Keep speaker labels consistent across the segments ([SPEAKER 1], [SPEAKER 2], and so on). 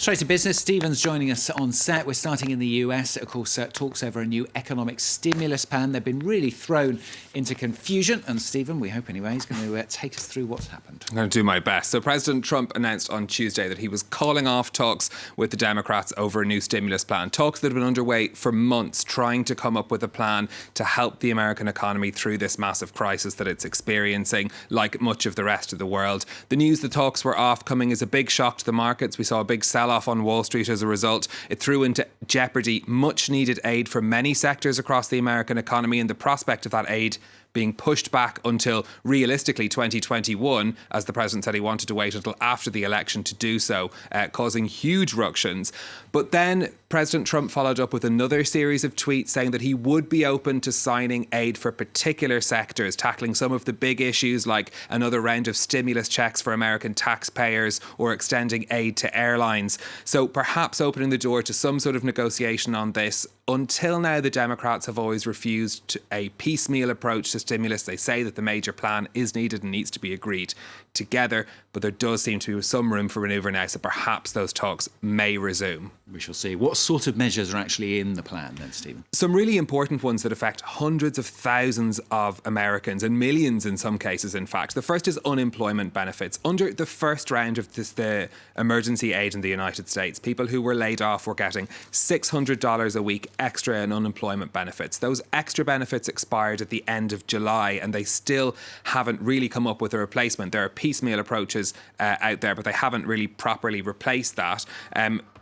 [SPEAKER 1] Straight to business. Stephen's joining us on set. We're starting in the US. Of course, talks over a new economic stimulus plan. They've been really thrown into confusion. And Stephen, we hope anyway, he's going to take us through what's happened.
[SPEAKER 2] I'm going to do my best. So President Trump announced on Tuesday that he was calling off talks with the Democrats over a new stimulus plan. Talks that have been underway for months, trying to come up with a plan to help the American economy through this massive crisis that it's experiencing, like much of the rest of the world. The news the talks were off coming as a big shock to the markets. We saw a big sell-off on Wall Street as a result. It threw into jeopardy much needed aid for many sectors across the American economy, and the prospect of that aid being pushed back until realistically 2021, as the president said he wanted to wait until after the election to do so, causing huge ructions. But then President Trump followed up with another series of tweets saying that he would be open to signing aid for particular sectors, tackling some of the big issues like another round of stimulus checks for American taxpayers or extending aid to airlines. So perhaps opening the door to some sort of negotiation on this. Until now, the Democrats have always refused a piecemeal approach to stimulus. They say that the major plan is needed and needs to be agreed together, but there does seem to be some room for manoeuvre now, so perhaps those talks may resume.
[SPEAKER 1] We shall see. What sort of measures are actually in the plan then, Stephen?
[SPEAKER 2] Some really important ones that affect hundreds of thousands of Americans and millions in some cases, in fact. The first is unemployment benefits. Under the first round of the emergency aid in the United States, people who were laid off were getting $600 a week extra in unemployment benefits. Those extra benefits expired at the end of July, and they still haven't really come up with a replacement. There are piecemeal approaches out there, but they haven't really properly replaced that.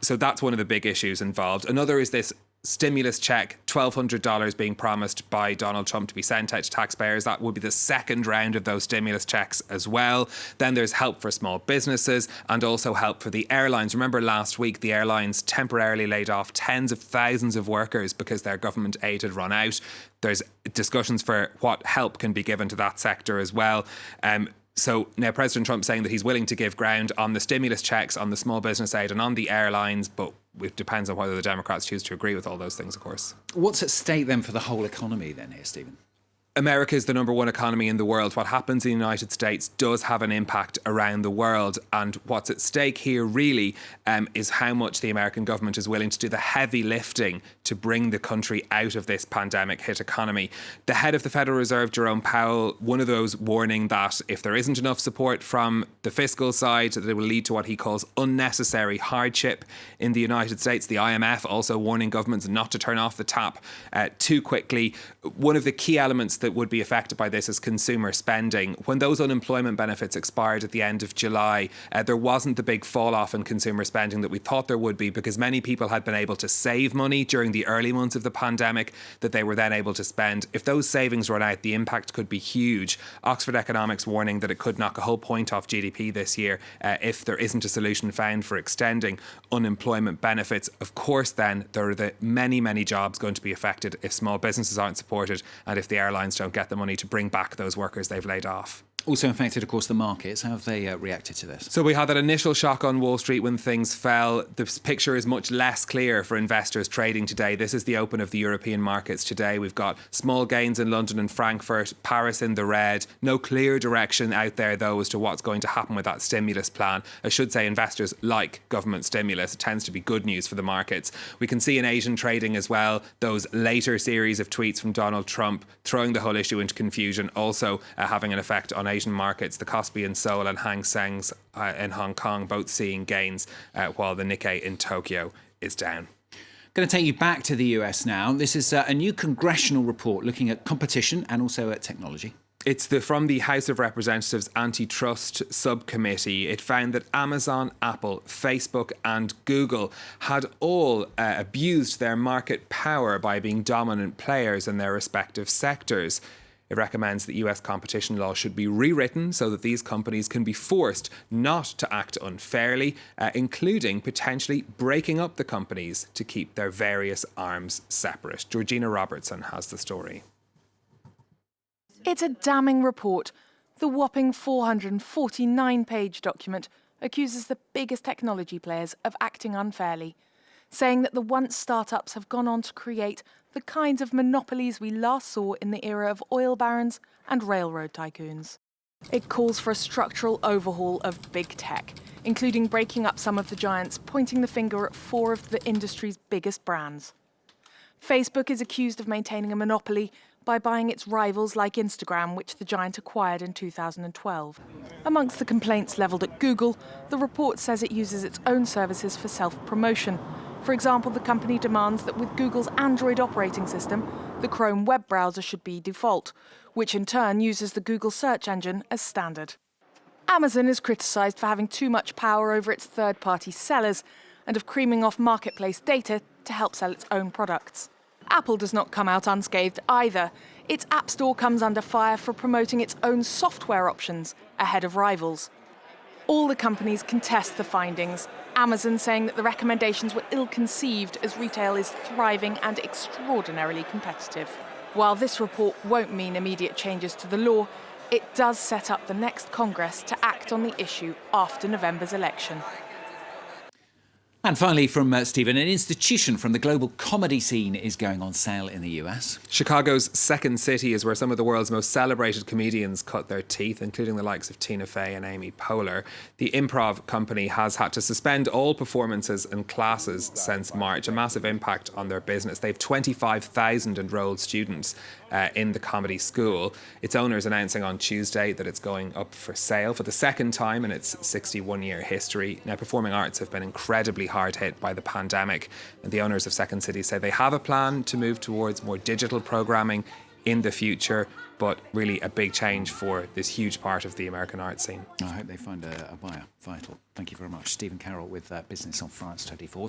[SPEAKER 2] So that's one of the big issues involved. Another is this stimulus check, $1,200 being promised by Donald Trump to be sent out to taxpayers. That would be the second round of those stimulus checks as well. Then there's help for small businesses and also help for the airlines. Remember last week, the airlines temporarily laid off tens of thousands of workers because their government aid had run out. There's discussions for what help can be given to that sector as well. So now President Trump saying that he's willing to give ground on the stimulus checks, on the small business aid and on the airlines, but it depends on whether the Democrats choose to agree with all those things, of course.
[SPEAKER 1] What's at stake then for the whole economy then here, Stephen?
[SPEAKER 2] America is the number one economy in the world. What happens in the United States does have an impact around the world. And what's at stake here really is how much the American government is willing to do the heavy lifting to bring the country out of this pandemic hit economy. The head of the Federal Reserve, Jerome Powell, one of those warning that if there isn't enough support from the fiscal side, that it will lead to what he calls unnecessary hardship in the United States. The IMF also warning governments not to turn off the tap too quickly. One of the key elements that would be affected by this is consumer spending. When those unemployment benefits expired at the end of July, there wasn't the big fall off in consumer spending that we thought there would be, because many people had been able to save money during the early months of the pandemic that they were then able to spend. If those savings run out, the impact could be huge. Oxford Economics warning that it could knock a whole point off GDP this year if there isn't a solution found for extending unemployment benefits. Of course, then there are the many, many jobs going to be affected if small businesses aren't supported and if the airlines don't get the money to bring back those workers they've laid off.
[SPEAKER 1] Also affected, of course, the markets. How have they reacted to this?
[SPEAKER 2] So we had that initial shock on Wall Street when things fell. The picture is much less clear for investors trading today. This is the open of the European markets today. We've got small gains in London and Frankfurt, Paris in the red. No clear direction out there, though, as to what's going to happen with that stimulus plan. I should say investors like government stimulus. It tends to be good news for the markets. We can see in Asian trading as well, those later series of tweets from Donald Trump throwing the whole issue into confusion, also having an effect on Asian markets. The Kospi in Seoul and Hang Seng's in Hong Kong both seeing gains, while the Nikkei in Tokyo is down.
[SPEAKER 1] Going to take you back to the US now. This is a new congressional report looking at competition and also at technology.
[SPEAKER 2] It's from the House of Representatives Antitrust Subcommittee. It found that Amazon, Apple, Facebook and Google had all abused their market power by being dominant players in their respective sectors. It recommends that US competition law should be rewritten so that these companies can be forced not to act unfairly, including potentially breaking up the companies to keep their various arms separate. Georgina Robertson has the story.
[SPEAKER 3] It's a damning report. The whopping 449-page document accuses the biggest technology players of acting unfairly, saying that the once startups have gone on to create the kinds of monopolies we last saw in the era of oil barons and railroad tycoons. It calls for a structural overhaul of big tech, including breaking up some of the giants, pointing the finger at 4 of the industry's biggest brands. Facebook is accused of maintaining a monopoly by buying its rivals like Instagram, which the giant acquired in 2012. Amongst the complaints levelled at Google, the report says it uses its own services for self-promotion. For example, the company demands that with Google's Android operating system, the Chrome web browser should be default, which in turn uses the Google search engine as standard. Amazon is criticised for having too much power over its third-party sellers and of creaming off marketplace data to help sell its own products. Apple does not come out unscathed either. Its App Store comes under fire for promoting its own software options ahead of rivals. All the companies contest the findings, Amazon saying that the recommendations were ill-conceived as retail is thriving and extraordinarily competitive. While this report won't mean immediate changes to the law, it does set up the next Congress to act on the issue after November's election.
[SPEAKER 1] And finally from Stephen, an institution from the global comedy scene is going on sale in the US.
[SPEAKER 2] Chicago's Second City is where some of the world's most celebrated comedians cut their teeth, including the likes of Tina Fey and Amy Poehler. The improv company has had to suspend all performances and classes since March, a massive impact on their business. They have 25,000 enrolled students in the comedy school. Its owner is announcing on Tuesday that it's going up for sale for the second time in its 61-year history. Now, performing arts have been incredibly hard hit by the pandemic, and the owners of Second City say they have a plan to move towards more digital programming in the future, but really a big change for this huge part of the American art scene.
[SPEAKER 1] I hope they find a buyer. Vital. Thank you very much. Stephen Carroll with Business on France 24.